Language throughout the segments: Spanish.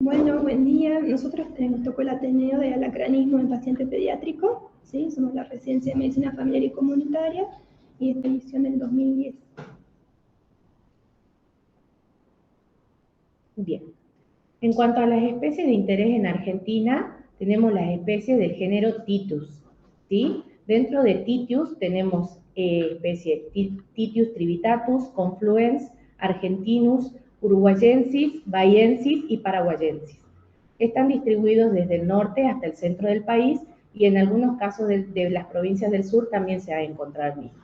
Bueno, buen día. Nosotros nos tocó el Ateneo de Alacranismo en Paciente Pediátrico, ¿sí? Somos la Residencia de Medicina Familiar y Comunitaria, y esta edición del 2010. Bien. En cuanto a las especies de interés en Argentina, tenemos las especies del género Titus, ¿sí? Dentro de Titus tenemos especies Titius trivitatus, confluens, argentinus, uruguayensis, bahiensis y paraguayensis. Están distribuidos desde el norte hasta el centro del país y en algunos casos de las provincias del sur también se ha encontrado el mismo.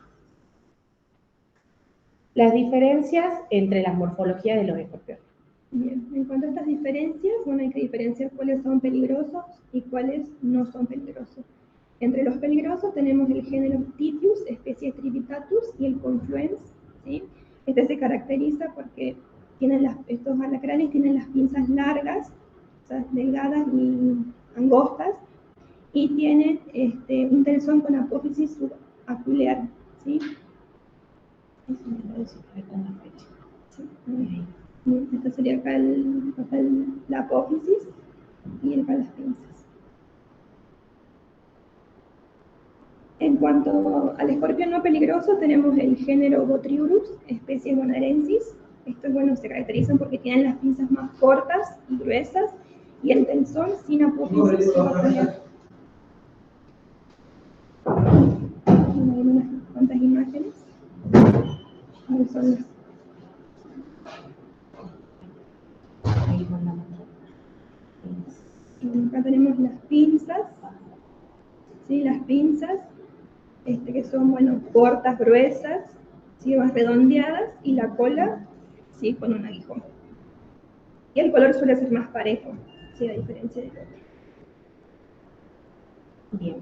Las diferencias entre las morfologías de los escorpiones. Bien, en cuanto a estas diferencias, bueno, hay que diferenciar cuáles son peligrosos y cuáles no son peligrosos. Entre los peligrosos tenemos el género Titius, especie Trivitatus, y el confluens, ¿sí? Este se caracteriza porque estos alacranes tienen las pinzas largas, o sea, delgadas y angostas, y tienen un telson con apófisis subacular, ¿sí? Sí. Esta sería acá la apófisis y acá las pinzas. En cuanto al escorpión no peligroso, tenemos el género Botriurus, especie bonaerensis. Estos, bueno, se caracterizan porque tienen las pinzas más cortas y gruesas y el tensón sin apófisis subacular. Hay unas cuantas imágenes. Son las... Acá tenemos las pinzas, ¿sí? Las pinzas, que son, bueno, cortas, gruesas, ¿sí? Más redondeadas, y la cola, ¿sí? Con un aguijón. Y el color suele ser más parejo, ¿sí? A diferencia del otro. Bien.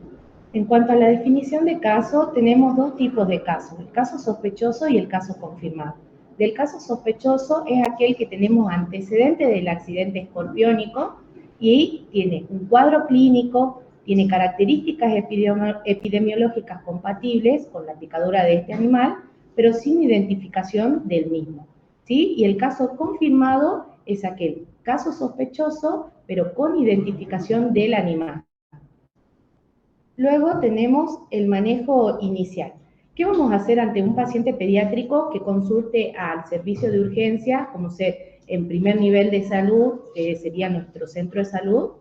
En cuanto a la definición de caso, tenemos dos tipos de casos, el caso sospechoso y el caso confirmado. Del caso sospechoso es aquel que tenemos antecedente del accidente escorpiónico y tiene un cuadro clínico, tiene características epidemiológicas compatibles con la picadura de este animal, pero sin identificación del mismo, ¿sí? Y el caso confirmado es aquel caso sospechoso, pero con identificación del animal. Luego tenemos el manejo inicial. ¿Qué vamos a hacer ante un paciente pediátrico que consulte al servicio de urgencia, como ser en primer nivel de salud, que sería nuestro centro de salud?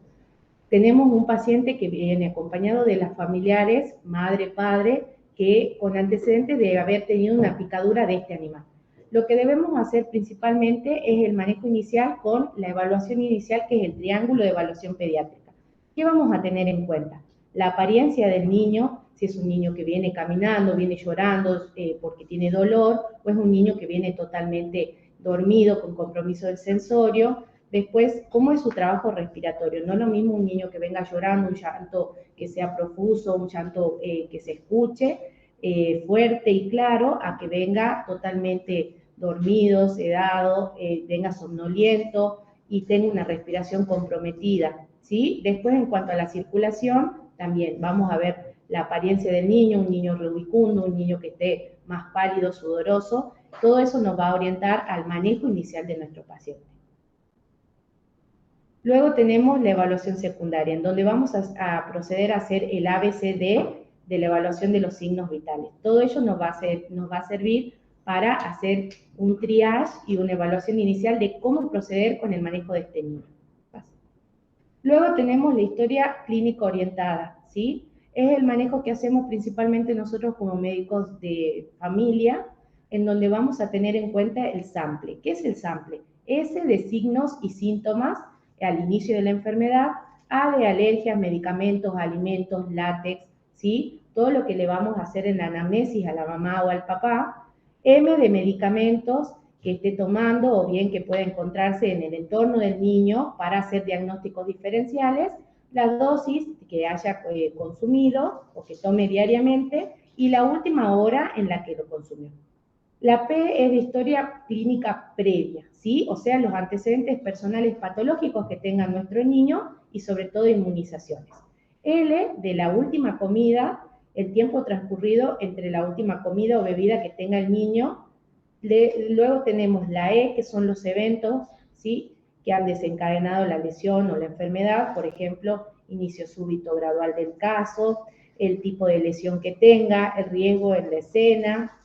Tenemos un paciente que viene acompañado de las familiares, madre, padre, que con antecedentes de haber tenido una picadura de este animal. Lo que debemos hacer principalmente es el manejo inicial con la evaluación inicial, que es el triángulo de evaluación pediátrica. ¿Qué vamos a tener en cuenta? La apariencia del niño, si es un niño que viene caminando, viene llorando porque tiene dolor, o es un niño que viene totalmente dormido, con compromiso del sensorio. Después, ¿cómo es su trabajo respiratorio? No es lo mismo un niño que venga llorando, un llanto que sea profuso, un llanto que se escuche fuerte y claro, a que venga totalmente dormido, sedado, venga somnoliento y tenga una respiración comprometida, ¿sí? Después, en cuanto a la circulación, también vamos a ver la apariencia del niño, un niño rubicundo, un niño que esté más pálido, sudoroso. Todo eso nos va a orientar al manejo inicial de nuestro paciente. Luego tenemos la evaluación secundaria, en donde vamos a proceder a hacer el ABCD de la evaluación de los signos vitales. Todo ello nos va a servir para hacer un triage y una evaluación inicial de cómo proceder con el manejo de este niño. Luego tenemos la historia clínica orientada, ¿sí? Es el manejo que hacemos principalmente nosotros como médicos de familia, en donde vamos a tener en cuenta el sample. ¿Qué es el sample? S de signos y síntomas al inicio de la enfermedad, A de alergias, medicamentos, alimentos, látex, ¿sí? Todo lo que le vamos a hacer en la anamnesis a la mamá o al papá, M de medicamentos que esté tomando o bien que pueda encontrarse en el entorno del niño para hacer diagnósticos diferenciales, la dosis que haya consumido o que tome diariamente y la última hora en la que lo consumió. La P es de historia clínica previa, ¿sí? O sea, los antecedentes personales patológicos que tenga nuestro niño y sobre todo inmunizaciones. L de la última comida, el tiempo transcurrido entre la última comida o bebida que tenga el niño. Luego tenemos la E, que son los eventos, ¿sí? que han desencadenado la lesión o la enfermedad, por ejemplo, inicio súbito gradual del caso, el tipo de lesión que tenga, el riesgo en la escena,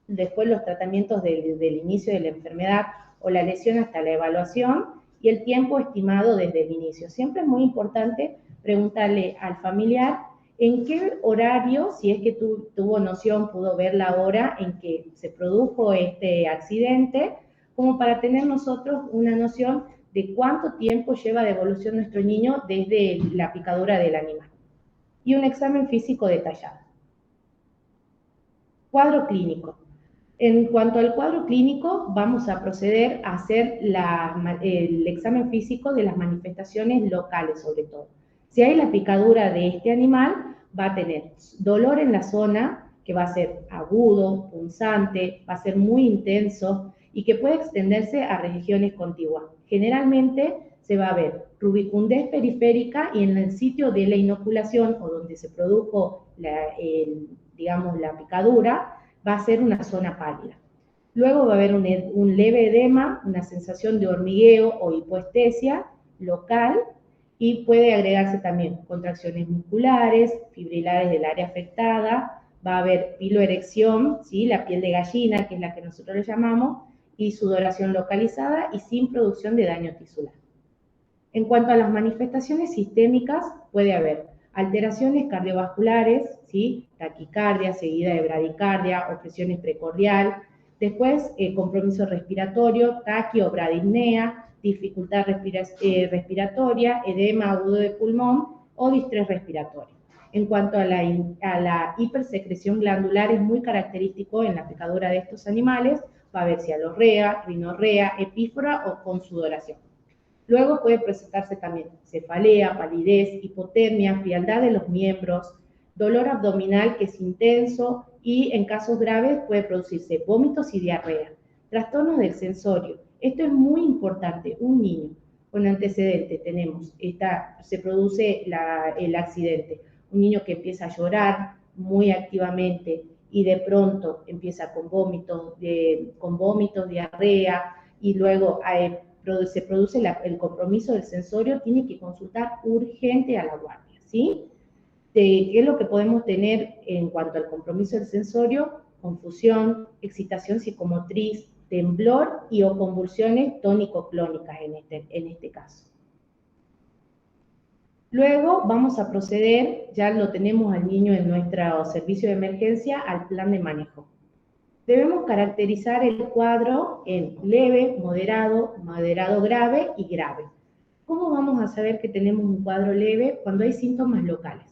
después los tratamientos del inicio de la enfermedad o la lesión hasta la evaluación y el tiempo estimado desde el inicio. Siempre es muy importante preguntarle al familiar en qué horario, si es que tuvo noción, pudo ver la hora en que se produjo este accidente, como para tener nosotros una noción de cuánto tiempo lleva de evolución nuestro niño desde la picadura del animal. Y un examen físico detallado. Cuadro clínico. En cuanto al cuadro clínico, vamos a proceder a hacer el examen físico de las manifestaciones locales, sobre todo. Si hay la picadura de este animal, va a tener dolor en la zona, que va a ser agudo, punzante, va a ser muy intenso y que puede extenderse a regiones contiguas. Generalmente se va a ver rubicundez periférica y en el sitio de la inoculación o donde se produjo la picadura, va a ser una zona pálida. Luego va a haber un leve edema, una sensación de hormigueo o hipoestesia local y puede agregarse también contracciones musculares, fibrilares del área afectada, va a haber piloerección, ¿sí? La piel de gallina, que es la que nosotros le llamamos, y sudoración localizada y sin producción de daño tisular. En cuanto a las manifestaciones sistémicas, puede haber alteraciones cardiovasculares, ¿sí? Taquicardia seguida de bradicardia, opresiones precordial, después compromiso respiratorio, taquio o bradisnea, dificultad respiratoria, edema agudo de pulmón o distrés respiratorio. En cuanto a la hipersecreción glandular, es muy característico en la picadura de estos animales, va a haber cialorrea, rinorrea, epífora o con sudoración. Luego puede presentarse también cefalea, palidez, hipotermia, frialdad de los miembros, dolor abdominal que es intenso y en casos graves puede producirse vómitos y diarrea. Trastornos del sensorio. Esto es muy importante. Un niño con antecedentes se produce el accidente. Un niño que empieza a llorar muy activamente y de pronto empieza con vómitos, diarrea y luego se produce el compromiso del sensorio, tiene que consultar urgente a la guardia, ¿sí? ¿Qué es lo que podemos tener en cuanto al compromiso del sensorio? Confusión, excitación psicomotriz, temblor y o convulsiones tónico-clónicas en este caso. Luego vamos a proceder, ya lo tenemos al niño en nuestro servicio de emergencia, al plan de manejo. Debemos caracterizar el cuadro en leve, moderado, moderado grave y grave. ¿Cómo vamos a saber que tenemos un cuadro leve? Cuando hay síntomas locales.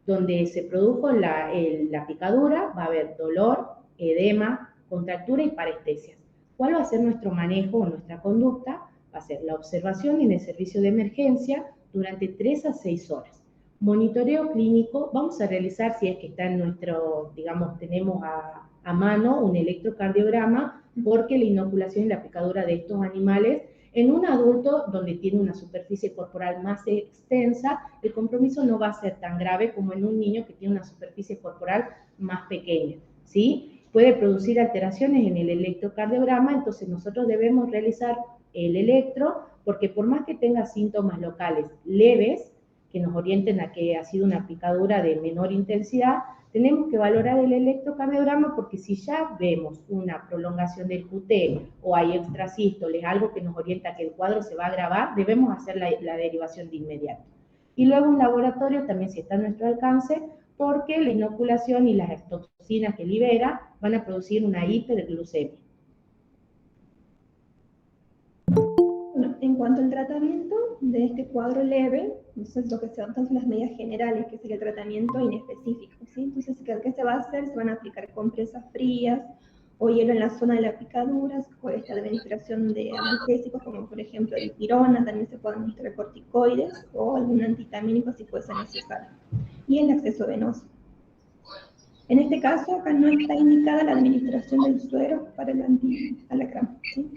Donde se produjo la picadura, va a haber dolor, edema, contractura y parestesias. ¿Cuál va a ser nuestro manejo o nuestra conducta? Va a ser la observación en el servicio de emergencia durante 3 a 6 horas. Monitoreo clínico, vamos a realizar si es que está en nuestro, tenemos a mano un electrocardiograma, porque la inoculación y la picadura de estos animales en un adulto donde tiene una superficie corporal más extensa, el compromiso no va a ser tan grave como en un niño que tiene una superficie corporal más pequeña, ¿sí? Puede producir alteraciones en el electrocardiograma, entonces nosotros debemos realizar el electro, porque por más que tenga síntomas locales leves, que nos orienten a que ha sido una picadura de menor intensidad, tenemos que valorar el electrocardiograma, porque si ya vemos una prolongación del QT o hay extrasístoles, algo que nos orienta a que el cuadro se va a agravar, debemos hacer la derivación de inmediato. Y luego un laboratorio también si está a nuestro alcance, porque la inoculación y las toxinas que libera van a producir una hiperglucemia. En cuanto al tratamiento de este cuadro leve, entonces lo que se adoptan son las medidas generales, que sería el tratamiento inespecífico, ¿sí? Entonces, ¿qué se va a hacer? Se van a aplicar compresas frías o hielo en la zona de la picadura, con esta administración de analgésicos, como por ejemplo dipirona, también se pueden administrar corticoides o algún antihistamínico si fuese necesario. Y el acceso venoso. En este caso, acá no está indicada la administración del suero para el antialacrán, ¿sí?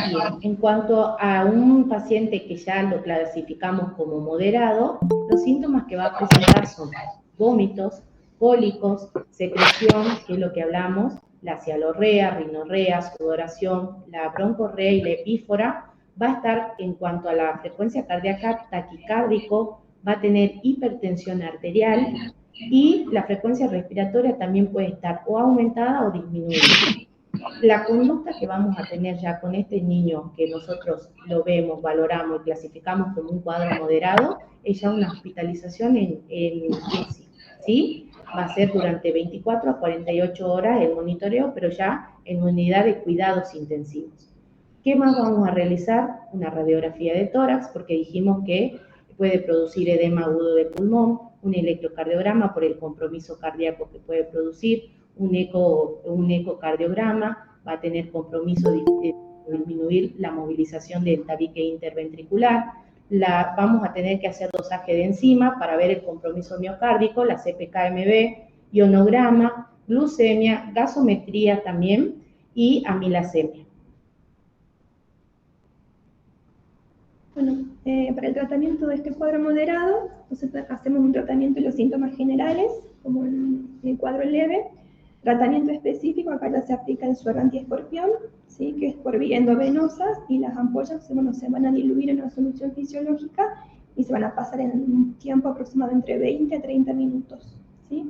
Bien, en cuanto a un paciente que ya lo clasificamos como moderado, los síntomas que va a presentar son vómitos, cólicos, secreción, que es lo que hablamos, la cialorrea, rinorrea, sudoración, la broncorrea y la epífora, va a estar en cuanto a la frecuencia cardíaca taquicárdico, va a tener hipertensión arterial y la frecuencia respiratoria también puede estar o aumentada o disminuida. La conducta que vamos a tener ya con este niño, que nosotros lo vemos, valoramos y clasificamos como un cuadro moderado, es ya una hospitalización en UCI, ¿sí? Va a ser durante 24 a 48 horas el monitoreo, pero ya en unidad de cuidados intensivos. ¿Qué más vamos a realizar? Una radiografía de tórax, porque dijimos que puede producir edema agudo de pulmón, un electrocardiograma por el compromiso cardíaco que puede producir, un ecocardiograma, va a tener compromiso de disminuir la movilización del tabique interventricular, vamos a tener que hacer dosaje de enzima para ver el compromiso miocárdico, la CPK-MB, ionograma, glucemia, gasometría también y amilasemia. Bueno, para el tratamiento de este cuadro moderado, entonces hacemos un tratamiento de los síntomas generales, como en el cuadro leve. Tratamiento específico, acá ya se aplica el suero antiescorpión, ¿sí? Que es por vía endovenosa, y las ampollas se van a diluir en una solución fisiológica y se van a pasar en un tiempo aproximado entre 20 a 30 minutos. ¿Sí?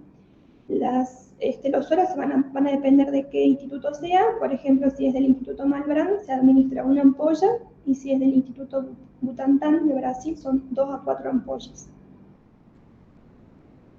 Los sueros van a depender de qué instituto sea. Por ejemplo, si es del Instituto Malbrán, se administra una ampolla, y si es del Instituto Butantan de Brasil, son 2 a 4 ampollas.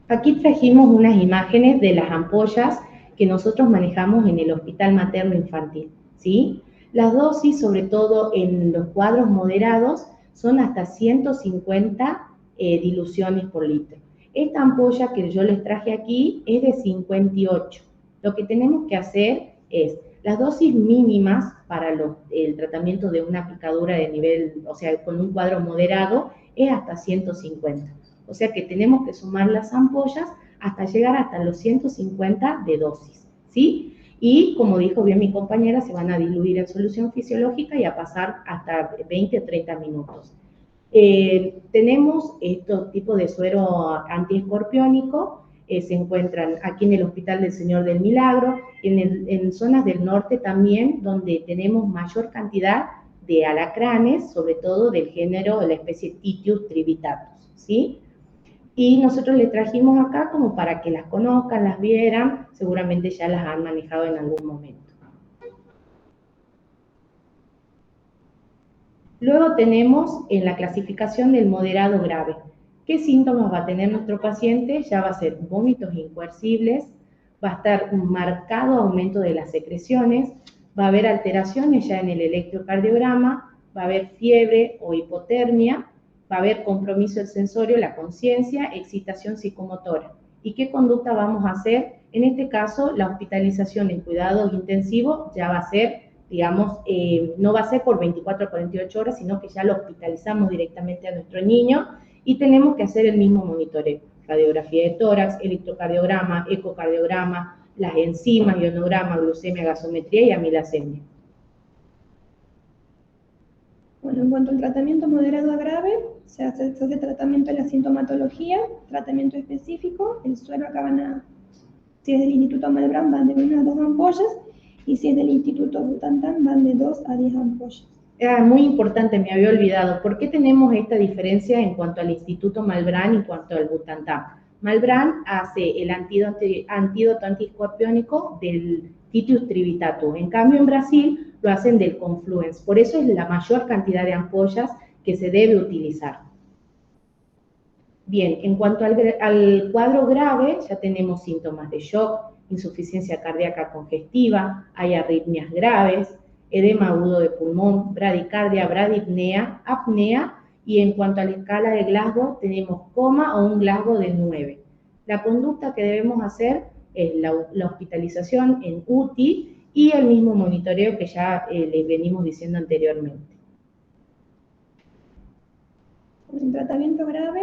Aquí trajimos unas imágenes de las ampollas que nosotros manejamos en el Hospital Materno Infantil, ¿sí? Las dosis, sobre todo en los cuadros moderados, son hasta 150 diluciones por litro. Esta ampolla que yo les traje aquí es de 58. Lo que tenemos que hacer es, las dosis mínimas para el tratamiento de una picadura de nivel, o sea, con un cuadro moderado, es hasta 150. O sea que tenemos que sumar las ampollas hasta llegar hasta los 150 de dosis, ¿sí? Y como dijo bien mi compañera, se van a diluir en solución fisiológica y a pasar hasta 20 o 30 minutos. Tenemos estos tipos de suero antiescorpiónico, se encuentran aquí en el Hospital del Señor del Milagro, en zonas del norte también, donde tenemos mayor cantidad de alacranes, sobre todo del género de la especie Titius trivitatus, ¿sí? Y nosotros les trajimos acá como para que las conozcan, las vieran, seguramente ya las han manejado en algún momento. Luego tenemos en la clasificación del moderado grave. ¿Qué síntomas va a tener nuestro paciente? Ya va a ser vómitos incoercibles, va a estar un marcado aumento de las secreciones, va a haber alteraciones ya en el electrocardiograma, va a haber fiebre o hipotermia, va a haber compromiso del sensorio, la conciencia, excitación psicomotora. ¿Y qué conducta vamos a hacer? En este caso, la hospitalización en cuidados intensivos ya va a ser, digamos, no va a ser por 24 a 48 horas, sino que ya lo hospitalizamos directamente a nuestro niño y tenemos que hacer el mismo monitoreo. Radiografía de tórax, electrocardiograma, ecocardiograma, las enzimas, ionograma, glucemia, gasometría y amilasemia. Bueno, en cuanto al tratamiento moderado a grave, se hace tratamiento de la sintomatología, tratamiento específico. El suero acá si es del Instituto Malbrán, van de 1 a 2 ampollas, y si es del Instituto Butantan, van de 2 a 10 ampollas. Muy importante, me había olvidado. ¿Por qué tenemos esta diferencia en cuanto al Instituto Malbrán y en cuanto al Butantan? Malbrán hace el antídoto antiescorpiónico del Titius trivitatus. En cambio, en Brasil lo hacen del Confluence. Por eso es la mayor cantidad de ampollas que se debe utilizar. Bien, en cuanto al cuadro grave, ya tenemos síntomas de shock, insuficiencia cardíaca congestiva, hay arritmias graves, edema agudo de pulmón, bradicardia, bradipnea, apnea, y en cuanto a la escala de Glasgow, tenemos coma o un Glasgow de 9. La conducta que debemos hacer es la hospitalización en UTI y el mismo monitoreo que ya les venimos diciendo anteriormente. En tratamiento grave,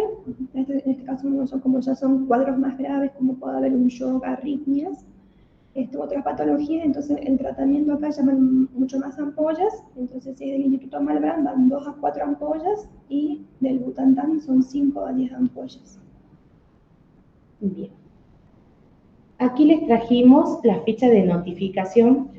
en este caso como ya son cuadros más graves, como puede haber un shock, arritmias, otras patologías, entonces el tratamiento acá llaman mucho más ampollas. Entonces si es del Instituto Malbrán van 2 a 4 ampollas, y del Butantan son 5 a 10 ampollas. Bien. Aquí les trajimos la ficha de notificación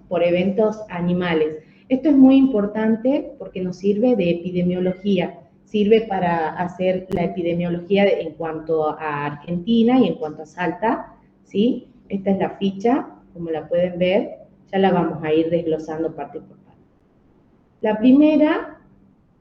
por eventos animales. Esto es muy importante porque nos sirve de epidemiología, sirve para hacer la epidemiología en cuanto a Argentina y en cuanto a Salta, ¿sí? Esta es la ficha, como la pueden ver, ya la vamos a ir desglosando parte por parte. La primera,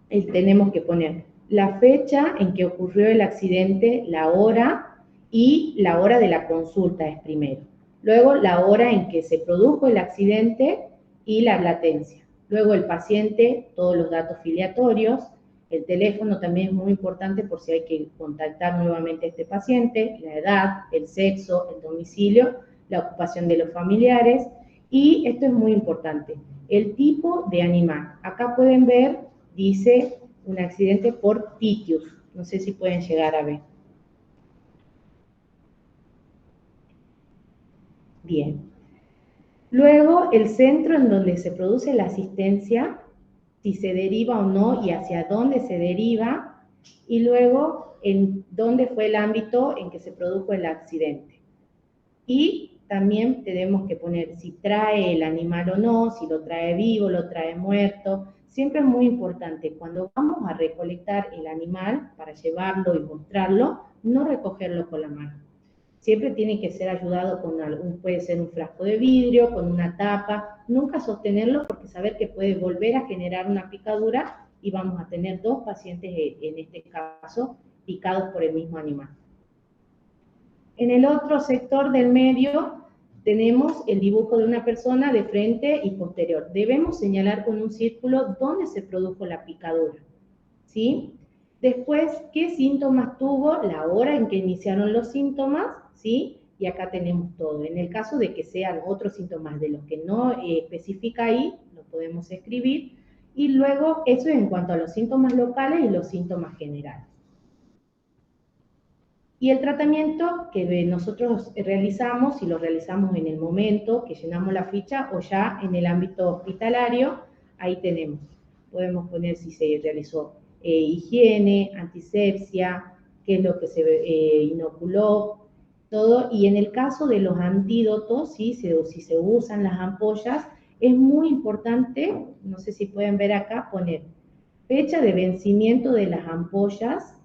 tenemos que poner la fecha en que ocurrió el accidente, la hora y la hora de la consulta es primero. Luego la hora en que se produjo el accidente y la latencia. Luego el paciente, todos los datos filiatorios, el teléfono también es muy importante por si hay que contactar nuevamente a este paciente, la edad, el sexo, el domicilio, la ocupación de los familiares y esto es muy importante, el tipo de animal. Acá pueden ver, dice un accidente por pitius, no sé si pueden llegar a ver. Bien. Luego, el centro en donde se produce la asistencia, si se deriva o no y hacia dónde se deriva, y luego en dónde fue el ámbito en que se produjo el accidente. Y también tenemos que poner si trae el animal o no, si lo trae vivo, lo trae muerto. Siempre es muy importante, cuando vamos a recolectar el animal para llevarlo y mostrarlo, no recogerlo con la mano. Siempre tiene que ser ayudado con algún, puede ser un frasco de vidrio, con una tapa, nunca sostenerlo porque saber que puede volver a generar una picadura y vamos a tener 2 pacientes, en este caso, picados por el mismo animal. En el otro sector del medio tenemos el dibujo de una persona de frente y posterior. Debemos señalar con un círculo dónde se produjo la picadura, ¿sí? Después, ¿qué síntomas tuvo? La hora en que iniciaron los síntomas, ¿sí? Y acá tenemos todo. En el caso de que sean otros síntomas de los que no especifica ahí, lo podemos escribir. Y luego, eso es en cuanto a los síntomas locales y los síntomas generales. Y el tratamiento que nosotros realizamos, si lo realizamos en el momento que llenamos la ficha o ya en el ámbito hospitalario, ahí tenemos. Podemos poner si se realizó higiene, antisepsia, qué es lo que se inoculó, todo. Y en el caso de los antídotos, ¿sí? Si se usan las ampollas, es muy importante, no sé si pueden ver acá, poner fecha de vencimiento de las ampollas,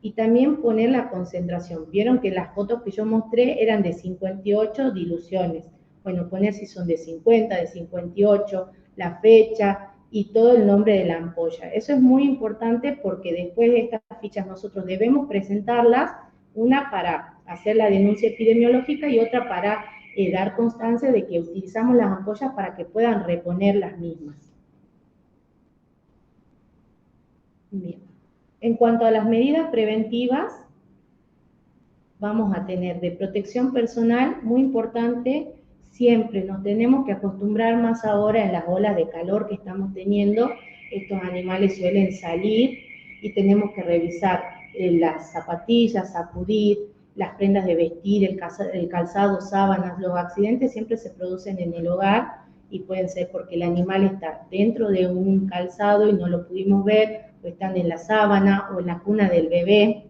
y también poner la concentración. Vieron que las fotos que yo mostré eran de 58 diluciones. Bueno, poner si son de 50, de 58, la fecha y todo el nombre de la ampolla. Eso es muy importante porque después de estas fichas nosotros debemos presentarlas, una para hacer la denuncia epidemiológica y otra para dar constancia de que utilizamos las ampollas para que puedan reponer las mismas. Bien. En cuanto a las medidas preventivas, vamos a tener de protección personal, muy importante, siempre nos tenemos que acostumbrar más ahora en las olas de calor que estamos teniendo, estos animales suelen salir y tenemos que revisar las zapatillas, sacudir, las prendas de vestir, el calzado, sábanas. Los accidentes siempre se producen en el hogar y pueden ser porque el animal está dentro de un calzado y no lo pudimos ver, o están en la sábana o en la cuna del bebé.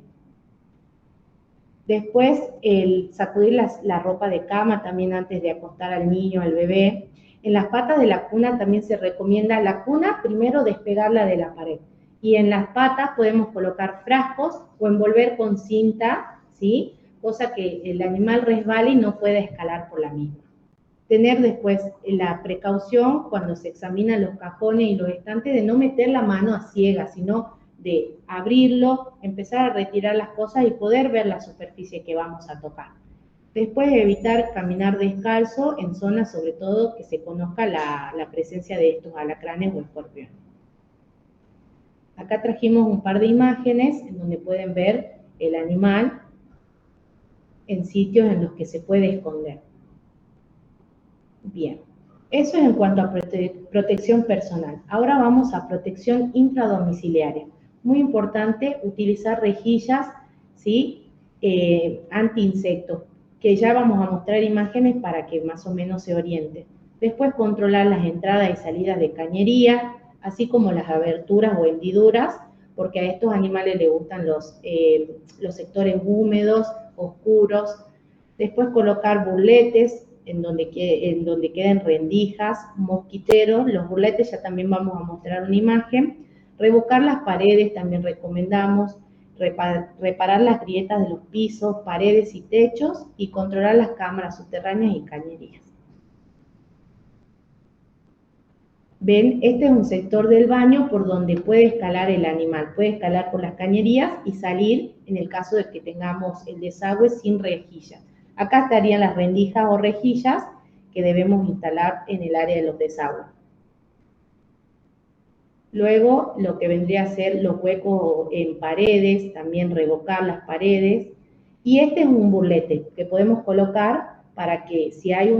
Después, el sacudir la ropa de cama también antes de acostar al niño, al bebé. En las patas de la cuna también se recomienda la cuna, primero despegarla de la pared. Y en las patas podemos colocar frascos o envolver con cinta, ¿sí? Cosa que el animal resbale y no pueda escalar por la misma. Tener después la precaución cuando se examinan los cajones y los estantes de no meter la mano a ciegas, sino de abrirlo, empezar a retirar las cosas y poder ver la superficie que vamos a tocar. Después evitar caminar descalzo en zonas sobre todo que se conozca la presencia de estos alacranes o escorpiones. Acá trajimos un par de imágenes en donde pueden ver el animal en sitios en los que se puede esconder. Bien, eso es en cuanto a protección personal. Ahora vamos a protección intradomiciliaria. Muy importante utilizar rejillas, ¿sí? Anti-insectos, que ya vamos a mostrar imágenes para que más o menos se orienten. Después controlar las entradas y salidas de cañería, así como las aberturas o hendiduras, porque a estos animales les gustan los sectores húmedos, oscuros. Después colocar burletes en donde queden rendijas, mosquiteros. Los burletes ya también vamos a mostrar una imagen. Revocar las paredes también recomendamos. Reparar las grietas de los pisos, paredes y techos, y controlar las cámaras subterráneas y cañerías. Ven, este es un sector del baño por donde puede escalar el animal. Puede escalar por las cañerías y salir en el caso de que tengamos el desagüe sin rejillas. Acá estarían las rendijas o rejillas que debemos instalar en el área de los desagües. Luego, lo que vendría a ser los huecos en paredes, también revocar las paredes. Y este es un burlete que podemos colocar para que si hay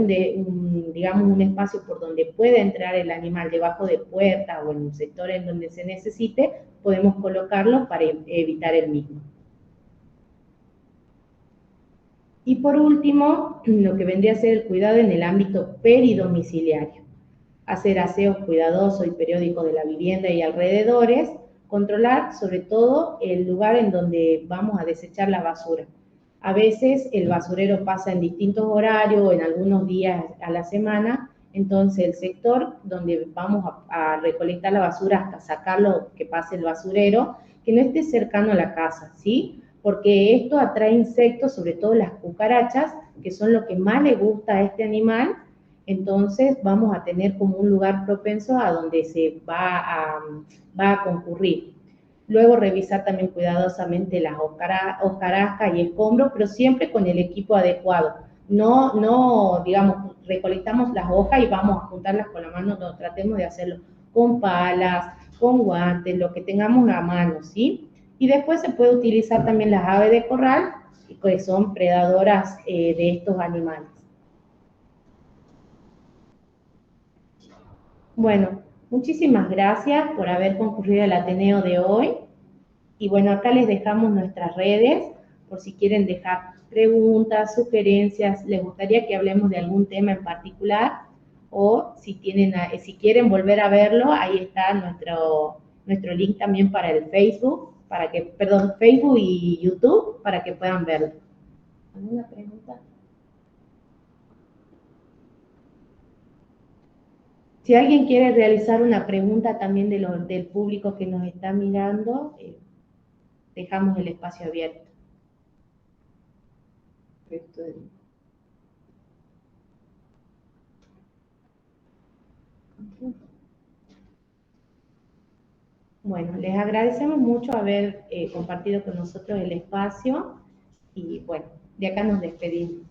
digamos, un espacio por donde pueda entrar el animal debajo de puertas o en un sector en donde se necesite, podemos colocarlo para evitar el mismo. Y por último, lo que vendría a ser el cuidado en el ámbito peridomiciliario. Hacer aseos cuidadosos y periódicos de la vivienda y alrededores, controlar sobre todo el lugar en donde vamos a desechar la basura. A veces el basurero pasa en distintos horarios, en algunos días a la semana, entonces el sector donde vamos a recolectar la basura hasta sacarlo, que pase el basurero, que no esté cercano a la casa, ¿sí? Porque esto atrae insectos, sobre todo las cucarachas, que son lo que más le gusta a este animal. Entonces vamos a tener como un lugar propenso a donde se va a concurrir. Luego revisar también cuidadosamente las hojarascas y escombros, pero siempre con el equipo adecuado. No, digamos, recolectamos las hojas y vamos a juntarlas con la mano, no, tratemos de hacerlo con palas, con guantes, lo que tengamos a mano, ¿sí? Y después se puede utilizar también las aves de corral, que son predadoras de estos animales. Bueno, muchísimas gracias por haber concurrido al Ateneo de hoy. Y bueno, acá les dejamos nuestras redes, por si quieren dejar preguntas, sugerencias, les gustaría que hablemos de algún tema en particular, o si quieren volver a verlo, ahí está nuestro link también para el Facebook, Facebook y YouTube, para que puedan verlo. ¿Alguna pregunta? Si alguien quiere realizar una pregunta también del público que nos está mirando, dejamos el espacio abierto. Bueno, les agradecemos mucho haber compartido con nosotros el espacio y bueno, de acá nos despedimos.